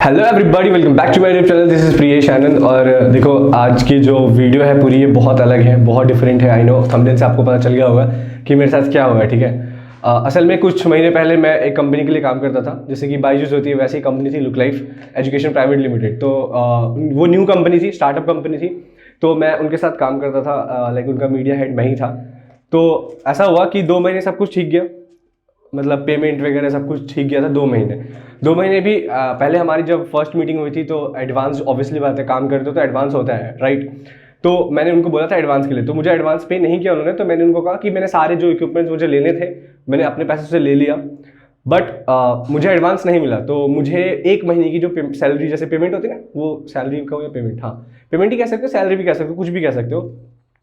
Hello everybody, welcome back to my YouTube channel. This is Priyesh Anand. और देखो, आज की जो वीडियो है पूरी ये बहुत अलग है, बहुत डिफरेंट है। आई नो थंबनेल से आपको पता चल गया होगा कि मेरे साथ क्या हुआ है। ठीक है, असल में कुछ महीने पहले मैं एक कंपनी के लिए काम करता था, जैसे कि बायजूस होती है वैसी ही कंपनी थी, look life education private limited. तो वो न्यू कंपनी थी, स्टार्टअप कंपनी थी। तो मैं उनके साथ काम करता था, लाइक उनका मीडिया हेड मैं ही था। तो ऐसा हुआ कि 2 महीने सब कुछ ठीक गया, मतलब पेमेंट वगैरह सब कुछ ठीक गया था। 2 महीने भी पहले हमारी जब फर्स्ट मीटिंग हुई थी तो एडवांस, ऑब्वियसली बात है, काम करते हो तो एडवांस होता है, राइट। तो मैंने उनको बोला था एडवांस के लिए, तो मुझे एडवांस पे नहीं किया उन्होंने। तो मैंने उनको कहा कि मैंने सारे जो इक्विपमेंट्स मुझे लेने थे मैंने अपने पैसे से ले लिया, बट मुझे एडवांस नहीं मिला। तो मुझे 1 महीने की जो सैलरी जैसे पेमेंट होती है ना, वो सैलरी का या पेमेंट, हाँ पेमेंट ही कह सकते हो, सैलरी भी कह सकते हो, कुछ भी कह सकते हो,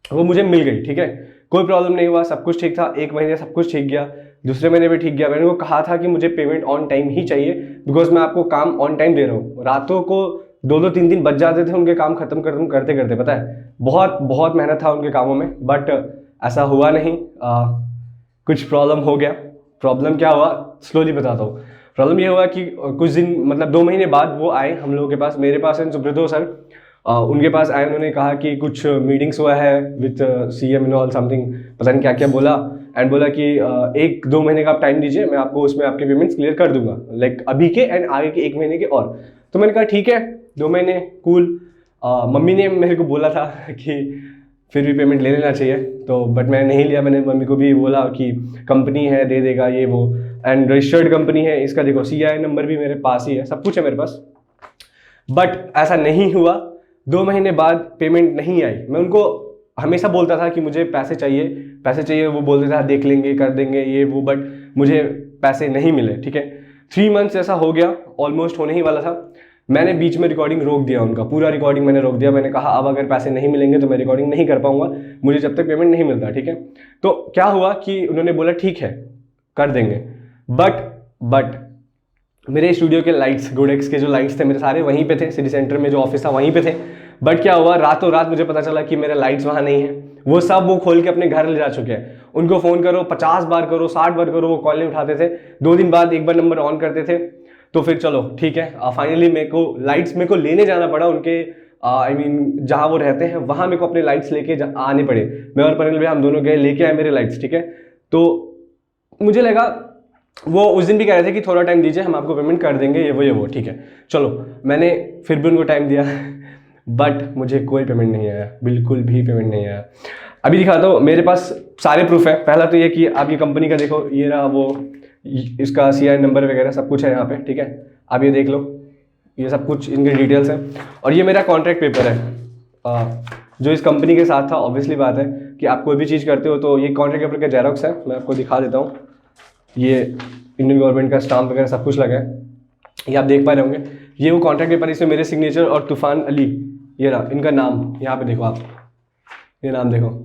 वो मुझे मिल गई। ठीक है, कोई प्रॉब्लम नहीं हुआ, सब कुछ ठीक था। 1 महीने सब कुछ ठीक गया, दूसरे महीने भी ठीक गया। मैंने उनको कहा था कि मुझे पेमेंट ऑन टाइम ही चाहिए, बिकॉज मैं आपको काम ऑन टाइम दे रहा हूँ। रातों को 2-2 3-3 बज जाते थे उनके काम खत्म करते करते, पता है बहुत बहुत मेहनत था उनके कामों में, बट ऐसा हुआ नहीं। कुछ प्रॉब्लम हो गया। प्रॉब्लम क्या हुआ स्लोली बताता हूँ। प्रॉब्लम ये हुआ कि कुछ दिन, मतलब 2 महीने बाद वो आए हम लोगों के पास, मेरे पास एंड सुब्रतो सर उनके पास आए। उन्होंने कहा कि कुछ मीटिंग्स हुआ है with CM and all something, पता नहीं क्या क्या बोला। एंड बोला कि 1-2 महीने का आप टाइम दीजिए, मैं आपको उसमें आपके पेमेंट्स क्लियर कर दूंगा, लाइक अभी के एंड आगे के 1 महीने के। और तो मैंने कहा ठीक है, 2 महीने कूल। मम्मी ने मेरे को बोला था कि फिर भी पेमेंट ले लेना चाहिए, तो बट मैंने नहीं लिया। मैंने मम्मी को भी बोला कि कंपनी है, दे देगा ये वो, एंड रजिस्टर्ड कंपनी है, इसका देखो CI नंबर भी मेरे पास ही है, सब कुछ है मेरे पास। बट ऐसा नहीं हुआ। 2 महीने बाद पेमेंट नहीं आई। मैं उनको हमेशा बोलता था कि मुझे पैसे चाहिए, पैसे चाहिए। वो बोलते थे देख लेंगे, कर देंगे ये वो, बट मुझे पैसे नहीं मिले। ठीक है, 3 मंथ्स ऐसा हो गया, ऑलमोस्ट होने ही वाला था। मैंने बीच में रिकॉर्डिंग रोक दिया, उनका पूरा रिकॉर्डिंग मैंने रोक दिया। मैंने कहा अब अगर पैसे नहीं मिलेंगे तो मैं रिकॉर्डिंग नहीं कर पाऊंगा, मुझे जब तक पेमेंट नहीं मिलता। ठीक है, तो क्या हुआ कि उन्होंने बोला ठीक है कर देंगे, बट मेरे स्टूडियो के लाइट्स, गोडेक्स के जो लाइट्स थे मेरे सारे वहीं पे थे, सिटी सेंटर में जो ऑफिस था वहीं पे थे। बट क्या हुआ, रातों रात मुझे पता चला कि मेरे लाइट्स वहाँ नहीं है। वो सब वो खोल के अपने घर ले जा चुके हैं। उनको फ़ोन करो, 50 बार करो, 60 बार करो, वो कॉल नहीं उठाते थे। 2 दिन बाद एक बार नंबर ऑन करते थे। तो फिर चलो ठीक है, फाइनली मेरे को लाइट्स मेरे को लेने जाना पड़ा उनके, आई मीन जहाँ वो रहते हैं वहाँ मेरे को अपने लाइट्स लेके आने पड़े। मैं और परेल भाई हम दोनों गए, लेके आए मेरे लाइट्स। ठीक है, तो मुझे लगा, वो उस दिन भी कह रहे थे कि थोड़ा टाइम दीजिए, हम आपको पेमेंट कर देंगे, ये वो। ठीक है, चलो मैंने फिर भी उनको टाइम दिया बट मुझे कोई पेमेंट नहीं आया, बिल्कुल भी पेमेंट नहीं आया। अभी दिखाता हूँ, मेरे पास सारे प्रूफ है। पहला तो ये कि आप ये कंपनी का देखो, ये रहा वो, इसका CI नंबर वगैरह सब कुछ है यहाँ पे। ठीक है, आप ये देख लो, ये सब कुछ इनके डिटेल्स हैं। और ये मेरा कॉन्ट्रैक्ट पेपर है जो इस कंपनी के साथ था। ऑब्वियसली बात है कि आप कोई भी चीज़ करते हो तो ये कॉन्ट्रैक्ट पेपर का जेरॉक्स है, मैं आपको दिखा देता हूँ। ये इंडियन गवर्नमेंट का स्टाम्प वगैरह सब कुछ लगा है, ये आप देख पा रहे होंगे। ये वो कॉन्ट्रैक्ट पेपर, इसमें मेरे सिग्नेचर और तूफान अली, ये रहा इनका नाम, यहाँ पे देखो आप, ये नाम देखो,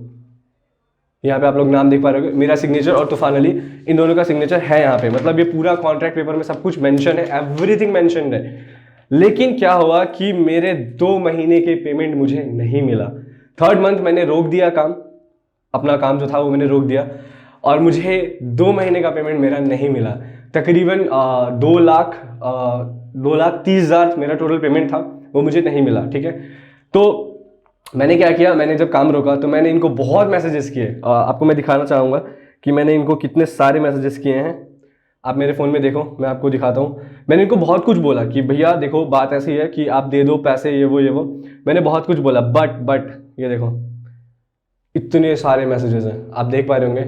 यहाँ पे आप लोग नाम देख पा रहे होंगे। मेरा सिग्नेचर और तूफान अली, इन दोनों का सिग्नेचर है यहाँ पे। मतलब ये पूरा कॉन्ट्रैक्ट पेपर में सब कुछ मेंशन है, एवरीथिंग मेंशन है। लेकिन क्या हुआ कि मेरे 2 महीने के पेमेंट मुझे नहीं मिला। 3rd मंथ मैंने रोक दिया काम, अपना काम जो था वो मैंने रोक दिया, और मुझे 2 महीने का पेमेंट मेरा नहीं मिला। तकरीबन 2,30,000 मेरा टोटल पेमेंट था, वो मुझे नहीं मिला। ठीक है, तो मैंने क्या किया, मैंने जब काम रोका तो मैंने इनको बहुत मैसेजेस किए। आपको मैं दिखाना चाहूँगा कि मैंने इनको कितने सारे मैसेजेस किए हैं। आप मेरे फ़ोन में देखो, मैं आपको दिखाता हूँ। मैंने इनको बहुत कुछ बोला कि भैया देखो बात ऐसी है कि आप दे दो पैसे, ये वो। मैंने बहुत कुछ बोला, बट ये देखो इतने सारे मैसेजेस हैं, आप देख पा रहे होंगे।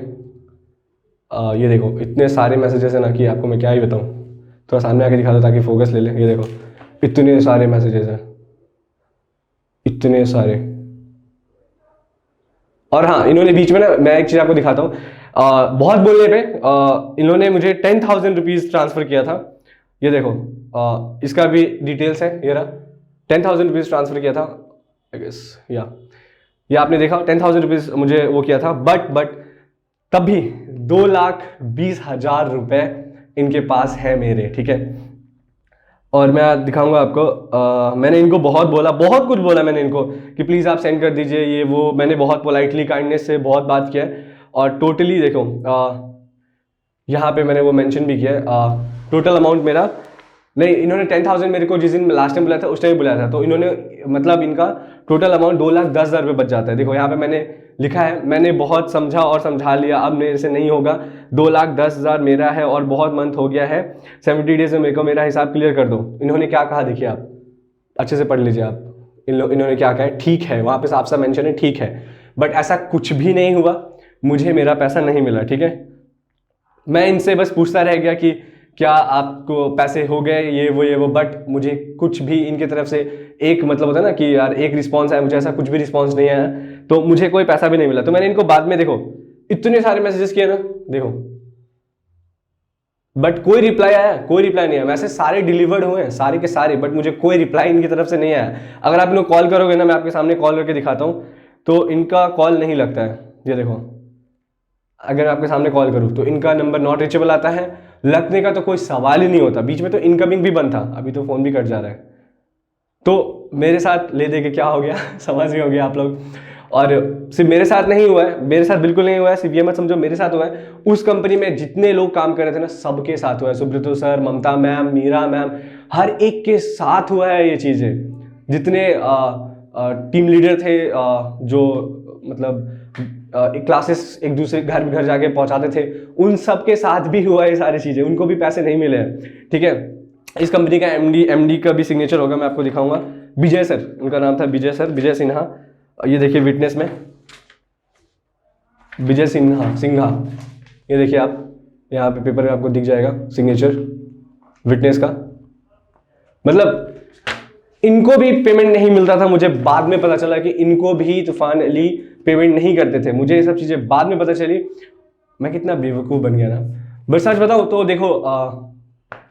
ये देखो इतने सारे मैसेजेस हैं ना कि आपको मैं क्या ही बताऊँ। थोड़ा सामने आके दिखा दो ताकि फोकस ले ले। ये देखो इतने सारे मैसेजेस हैं, इतने सारे। और हाँ, इन्होंने बीच में ना, मैं एक चीज़ आपको दिखाता हूँ, बहुत बोलने पे इन्होंने मुझे 10,000 रुपीज़ ट्रांसफ़र किया था। ये देखो इसका भी डिटेल्स है, ये रहा 10,000 रुपीज़ ट्रांसफ़र किया था, आई गेस। या आपने देखा 10,000 रुपीज़ मुझे वो किया था, बट तभी 2,20,000 रुपये इनके पास है मेरे। ठीक है, और मैं दिखाऊंगा आपको। मैंने इनको बहुत बोला, बहुत कुछ बोला मैंने इनको कि प्लीज़ आप सेंड कर दीजिए, ये वो। मैंने बहुत पोलाइटली, काइंडनेस से बहुत बात किया है। और टोटली देखो यहाँ पे मैंने वो मेंशन भी किया है, टोटल अमाउंट मेरा नहीं, इन्होंने 10,000 मेरे को जिस दिन लास्ट टाइम बुलाया था उस टाइम बुलाया था, तो इन्होंने मतलब इनका टोटल अमाउंट 2,10,000 रुपये बच जाता है। देखो यहाँ पे मैंने लिखा है, मैंने बहुत समझा और समझा लिया, अब मेरे से नहीं होगा, 2,10,000 मेरा है और बहुत मंथ हो गया है, 70 डेज में मेरे को मेरा हिसाब क्लियर कर दो। इन्होंने क्या कहा देखिए, आप अच्छे से पढ़ लीजिए आप, इन्होंने क्या कहा है, ठीक है, वहाँ पे साफ साफ मेंशन है ठीक है, बट ऐसा कुछ भी नहीं हुआ, मुझे मेरा पैसा नहीं मिला। ठीक है, मैं इनसे बस पूछता रह गया कि क्या आपको पैसे हो गए, ये वो, बट मुझे कुछ भी इनकी तरफ से एक मतलब होता है ना कि यार एक रिस्पॉन्स आया, मुझे ऐसा कुछ भी रिस्पॉन्स नहीं आया, तो मुझे कोई पैसा भी नहीं मिला। तो मैंने इनको बाद में, देखो इतने सारे मैसेजेस किए ना, देखो, बट कोई रिप्लाई आया, कोई रिप्लाई नहीं आया। मैसेज सारे डिलीवर्ड हुए हैं, सारे के सारे, बट मुझे कोई रिप्लाई इनकी तरफ से नहीं आया। अगर आप इनको कॉल करोगे ना, मैं आपके सामने कॉल करके दिखाता हूँ, तो इनका कॉल नहीं लगता है। ये देखो, अगर आपके सामने कॉल करूँ तो इनका नंबर नॉट रीचेबल आता है, लगने का तो कोई सवाल ही नहीं होता। बीच में तो इनकमिंग भी बंद था, अभी तो फ़ोन भी कट जा रहा है। तो मेरे साथ ले दे के क्या हो गया समझ गए होंगे आप लोग। और सिर्फ मेरे साथ नहीं हुआ है, मेरे साथ बिल्कुल नहीं हुआ है, सिर्फ ये मत समझो मेरे साथ हुआ है, उस कंपनी में जितने लोग काम कर रहे थे ना, सबके साथ हुआ है। सुब्रतो सर, ममता मैम, मीरा मैम, हर एक के साथ हुआ है ये चीज़ें। जितने टीम लीडर थे, जो मतलब क्लासेस एक दूसरे घर घर जाके पहुंचाते थे, उन सब के साथ भी हुआ ये सारी चीज़ें, उनको भी पैसे नहीं मिले हैं। ठीक है, इस कंपनी का एमडी का भी सिग्नेचर होगा, मैं आपको दिखाऊंगा। विजय सर, उनका नाम था विजय सर, विजय सिन्हा। ये देखिए विटनेस में विजय सिन्हा, ये देखिए आप, यहाँ पे पेपर में आपको दिख जाएगा सिग्नेचर विटनेस का। मतलब इनको भी पेमेंट नहीं मिलता था, मुझे बाद में पता चला कि इनको भी तूफान अली पेमेंट नहीं करते थे। मुझे ये सब चीज़ें बाद में पता चली, मैं कितना बेवकूफ़ बन गया ना। बट सच बताऊँ तो देखो,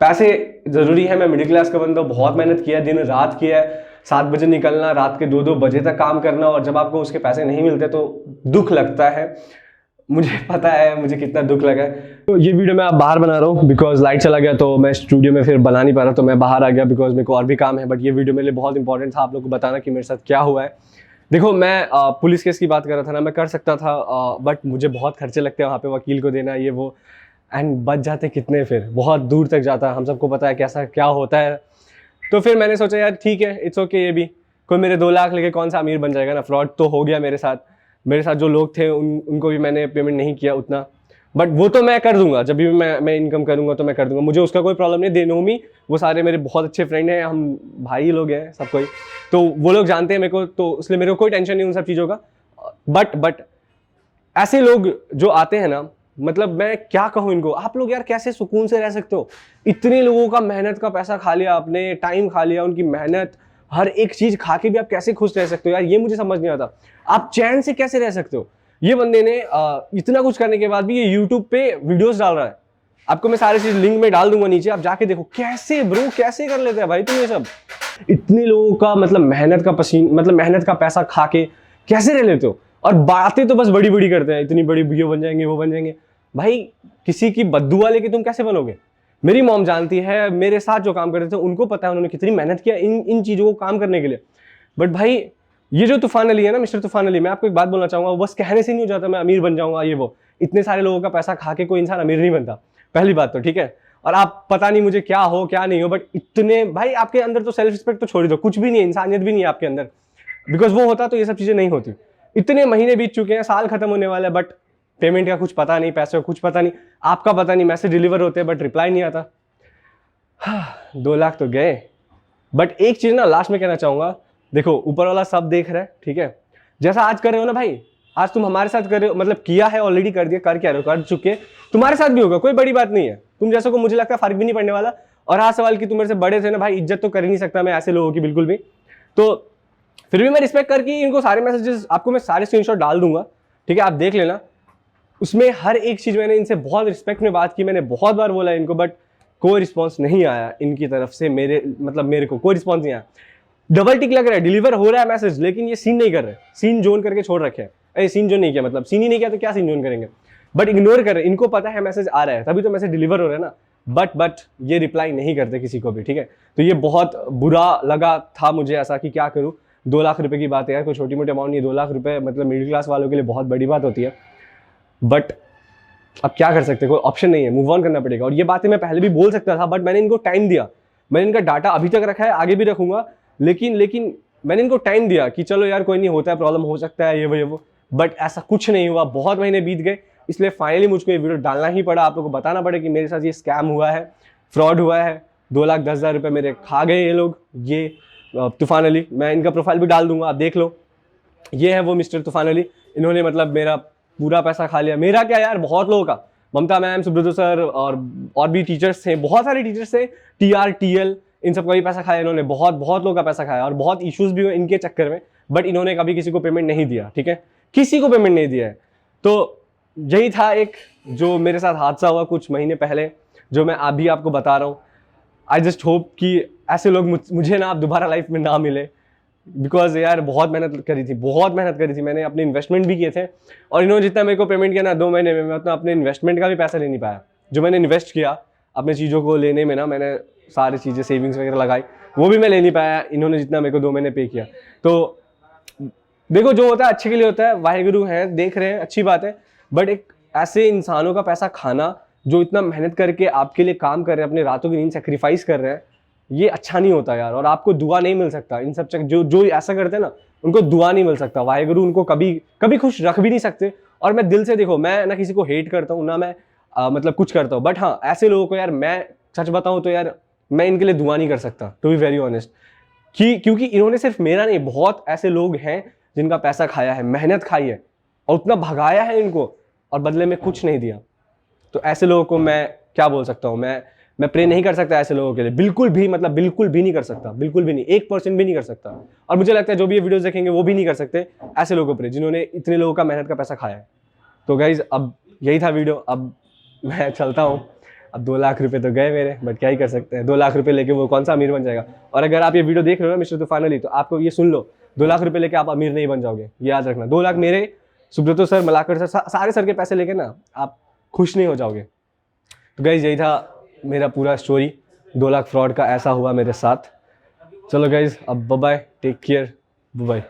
पैसे ज़रूरी है। मैं मिडिल क्लास का बंदा, बहुत मेहनत किया है, दिन रात किया है, 7 बजे निकलना, रात के 2-2 बजे तक काम करना, और जब आपको उसके पैसे नहीं मिलते तो दुख लगता है। मुझे पता है मुझे कितना दुख लगा है। तो ये वीडियो मैं आप बाहर बना रहा हूँ बिकॉज लाइट चला गया, तो मैं स्टूडियो में फिर बना नहीं पा रहा, तो मैं बाहर आ गया बिकॉज मेरे को और भी काम है। बट ये वीडियो मेरे लिए बहुत इंपॉर्टेंट था, आप लोग को बताना कि मेरे साथ क्या हुआ है। देखो, मैं पुलिस केस की बात कर रहा था ना, मैं कर सकता था, बट मुझे बहुत खर्चे लगते हैं वहाँ पे, वकील को देना, ये वो, एंड बच जाते कितने, फिर बहुत दूर तक जाता है, हम सबको पता है कैसा क्या होता है। तो फिर मैंने सोचा यार ठीक है, इट्स ओके, ये भी कोई मेरे 2 लाख लेके कौन सा अमीर बन जाएगा ना। फ्रॉड तो हो गया मेरे साथ जो लोग थे उनको भी मैंने पेमेंट नहीं किया उतना, बट वो तो मैं कर दूंगा, जब भी मैं इनकम करूंगा तो मैं कर दूंगा, मुझे उसका कोई प्रॉब्लम नहीं। दे नो मी, वो सारे मेरे बहुत अच्छे फ्रेंड हैं, हम भाई लोग हैं सब कोई, तो वो लोग जानते हैं मेरे को, तो इसलिए मेरे को कोई टेंशन नहीं उन सब चीज़ों का। बट ऐसे लोग जो आते हैं ना, मतलब मैं क्या कहूँ इनको, आप लोग यार कैसे सुकून से रह सकते हो? इतने लोगों का मेहनत का पैसा खा लिया आपने, टाइम खा लिया, उनकी मेहनत, हर एक चीज खा के भी आप कैसे खुश रह सकते हो यार? ये मुझे समझ नहीं आता, आप चैन से कैसे रह सकते हो? ये बंदे ने इतना कुछ करने के बाद भी ये यूट्यूब पे वीडियोस डाल रहा है। आपको मैं सारी चीज लिंक में डाल दूंगा नीचे, आप जाके देखो कैसे ब्रो, कैसे कर लेते हैं भाई तुम ये सब। इतने लोगों का मतलब मेहनत का पसीना, मतलब मेहनत का पैसा खा के कैसे रह लेते हो? और बातें तो बस बड़ी बड़ी करते हैं, इतनी बड़ी वीडियो बन जाएंगे, वो बन जाएंगे। भाई किसी की बद्दुआ लेके तुम कैसे बनोगे? मेरी मॉम जानती है, मेरे साथ जो काम करते थे उनको पता है उन्होंने कितनी मेहनत किया इन चीज़ों को काम करने के लिए। बट भाई ये जो तूफान अली है ना, मिस्टर तूफान अली, मैं आपको एक बात बोलना चाहूँगा, वो बस कहने से नहीं हो जाता मैं अमीर बन जाऊँगा ये वो। इतने सारे लोगों का पैसा खा के कोई इंसान अमीर नहीं बनता, पहली बात तो, ठीक है। और आप पता नहीं मुझे क्या हो क्या नहीं हो, बट इतने भाई आपके अंदर तो सेल्फ रिस्पेक्ट तो छोड़ दो, कुछ भी नहीं है, इंसानियत भी नहीं है आपके अंदर, बिकॉज वो होता तो ये सब चीज़ें नहीं होती। इतने महीने बीत चुके हैं, साल खत्म होने वाला है, बट पेमेंट का कुछ पता नहीं, पैसे का कुछ पता नहीं, आपका पता नहीं, मैसेज डिलीवर होते हैं बट रिप्लाई नहीं आता। 2 लाख तो गए। बट एक चीज ना लास्ट में कहना चाहूंगा, देखो ऊपर वाला सब देख रहा है, ठीक है। जैसा आज कर रहे हो ना भाई, आज तुम हमारे साथ कर रहे हो, मतलब किया है ऑलरेडी, कर दिया, कर क्या रहे हो, कर चुके, तुम्हारे साथ भी होगा, कोई बड़ी बात नहीं है। तुम जैसे को मुझे लगता है फर्क भी नहीं पड़ने वाला। और हाँ, सवाल कि तुम मेरे से बड़े थे ना भाई, इज्जत तो कर ही नहीं सकता मैं ऐसे लोगों की बिल्कुल भी, तो फिर भी मैं रिस्पेक्ट करके इनको सारे मैसेजेस आपको मैं सारे स्क्रीनशॉट डाल दूंगा, ठीक है, आप देख लेना। उसमें हर एक चीज मैंने इनसे बहुत रिस्पेक्ट में बात की, मैंने बहुत बार बोला इनको, बट कोई रिस्पांस नहीं आया इनकी तरफ से, मेरे को कोई रिस्पांस नहीं आया। डबल टिक लग रहा है, डिलीवर हो रहा है मैसेज, लेकिन ये सीन नहीं कर रहे, सीन जोन करके छोड़ रखे हैं। सीन जोन नहीं किया, मतलब सीन ही नहीं किया तो क्या सीन जोन करेंगे, बट इग्नोर कर रहे हैं। इनको पता है मैसेज आ रहा है, तभी तो मैसेज डिलीवर हो रहा है ना, बट ये रिप्लाई नहीं करते किसी को भी, ठीक है। तो ये बहुत बुरा लगा था मुझे ऐसा कि क्या करूँ। 2 लाख रुपए की बात है यार, कोई छोटी मोटी अमाउंट नहीं, 2 लाख रुपए मतलब मिडिल क्लास वालों के लिए बहुत बड़ी बात होती है। बट अब क्या कर सकते, कोई ऑप्शन नहीं है, मूव ऑन करना पड़ेगा। और ये बातें मैं पहले भी बोल सकता था, बट मैंने इनको टाइम दिया, मैंने इनका डाटा अभी तक रखा है, आगे भी रखूंगा, लेकिन मैंने इनको टाइम दिया कि चलो यार कोई नहीं, होता है, प्रॉब्लम हो सकता है, ये वो, बट ऐसा कुछ नहीं हुआ। बहुत महीने बीत गए, इसलिए फाइनली मुझको ये वीडियो डालना ही पड़ा, आप लोगों को बताना पड़ा कि मेरे साथ ये स्कैम हुआ है, फ्रॉड हुआ है, 2,10,000 रुपये मेरे खा गए ये लोग, ये तूफान अली। मैं इनका प्रोफाइल भी डाल दूंगा, आप देख लो। ये है वो मिस्टर तूफान अली, इन्होंने मतलब मेरा पूरा पैसा खा लिया। मेरा क्या यार, बहुत लोगों का, ममता मैम, सुब्रतो सर और भी टीचर्स थे, बहुत सारे टीचर्स थे, TR TL, इन सब का भी पैसा खाया इन्होंने, बहुत लोगों का पैसा खाया, और बहुत इश्यूज भी हुए इनके चक्कर में, बट इन्होंने कभी किसी को पेमेंट नहीं दिया, ठीक है, किसी को पेमेंट नहीं दिया है। तो यही था एक जो मेरे साथ हादसा हुआ कुछ महीने पहले, जो मैं अभी आपको बता रहा हूँ। आई जस्ट होप कि ऐसे लोग मुझे ना आप दोबारा लाइफ में ना मिले, बिकॉज यार बहुत मेहनत करी थी मैंने, अपने इन्वेस्टमेंट भी किए थे, और इन्होंने जितना मेरे को पेमेंट किया ना 2 महीने में, मैं उतना अपने इन्वेस्टमेंट का भी पैसा ले नहीं पाया। जो मैंने इन्वेस्ट किया अपने चीज़ों को लेने में ना, मैंने सारी चीज़ें सेविंग्स वगैरह लगाई, वो भी मैं ले नहीं पाया, इन्होंने जितना मेरे को 2 महीने पे किया। तो देखो, जो होता है अच्छे के लिए होता है, वाहेगुरु हैं, देख रहे हैं, अच्छी बात है, बट एक ऐसे इंसानों का पैसा खाना जो इतना मेहनत करके आपके लिए काम कर रहे हैं, अपने रातों की नींद सेक्रीफाइस कर रहे हैं, ये अच्छा नहीं होता यार। और आपको दुआ नहीं मिल सकता इन सब जो ऐसा करते हैं ना, उनको दुआ नहीं मिल सकता, वाहेगुरु उनको कभी खुश रख भी नहीं सकते। और मैं दिल से, देखो, मैं ना किसी को हेट करता हूँ, ना मैं मतलब कुछ करता हूँ, बट हाँ, ऐसे लोगों को यार, मैं सच बताऊँ तो यार, मैं इनके लिए दुआ नहीं कर सकता, टू बी वेरी ऑनेस्ट, क्योंकि इन्होंने सिर्फ मेरा नहीं, बहुत ऐसे लोग हैं जिनका पैसा खाया है, मेहनत खाई है, और उतना भगाया है इनको, और बदले में कुछ नहीं दिया। तो ऐसे लोगों को मैं क्या बोल सकता हूँ, मैं प्रे नहीं कर सकता ऐसे लोगों के लिए, बिल्कुल भी, मतलब बिल्कुल भी नहीं कर सकता, बिल्कुल भी नहीं, 1% भी नहीं कर सकता। और मुझे लगता है जो भी ये वीडियोस देखेंगे वो भी नहीं कर सकते ऐसे लोगों पर, जिन्होंने इतने लोगों का मेहनत का पैसा खाया है। तो गाइज, अब यही था वीडियो, अब मैं चलता हूँ। अब 2 लाख रुपए तो गए मेरे, बट क्या ही कर सकते हैं, 2 लाख रुपए लेके वो कौन सा अमीर बन जाएगा। और अगर आप ये वीडियो देख रहे हो ना मिस्टर तूफान अली, तो आपको ये सुन लो, 2 लाख रुपए लेके आप अमीर नहीं बन जाओगे, ये याद रखना। 2 लाख मेरे, सुब्रतो सर, मलाकर सर, सारे सर के पैसे लेके ना आप खुश नहीं हो जाओगे। तो गाइज, यही था मेरा पूरा स्टोरी, 2 लाख फ्रॉड का ऐसा हुआ मेरे साथ। चलो गाइज, अब bye bye, take care, bye bye.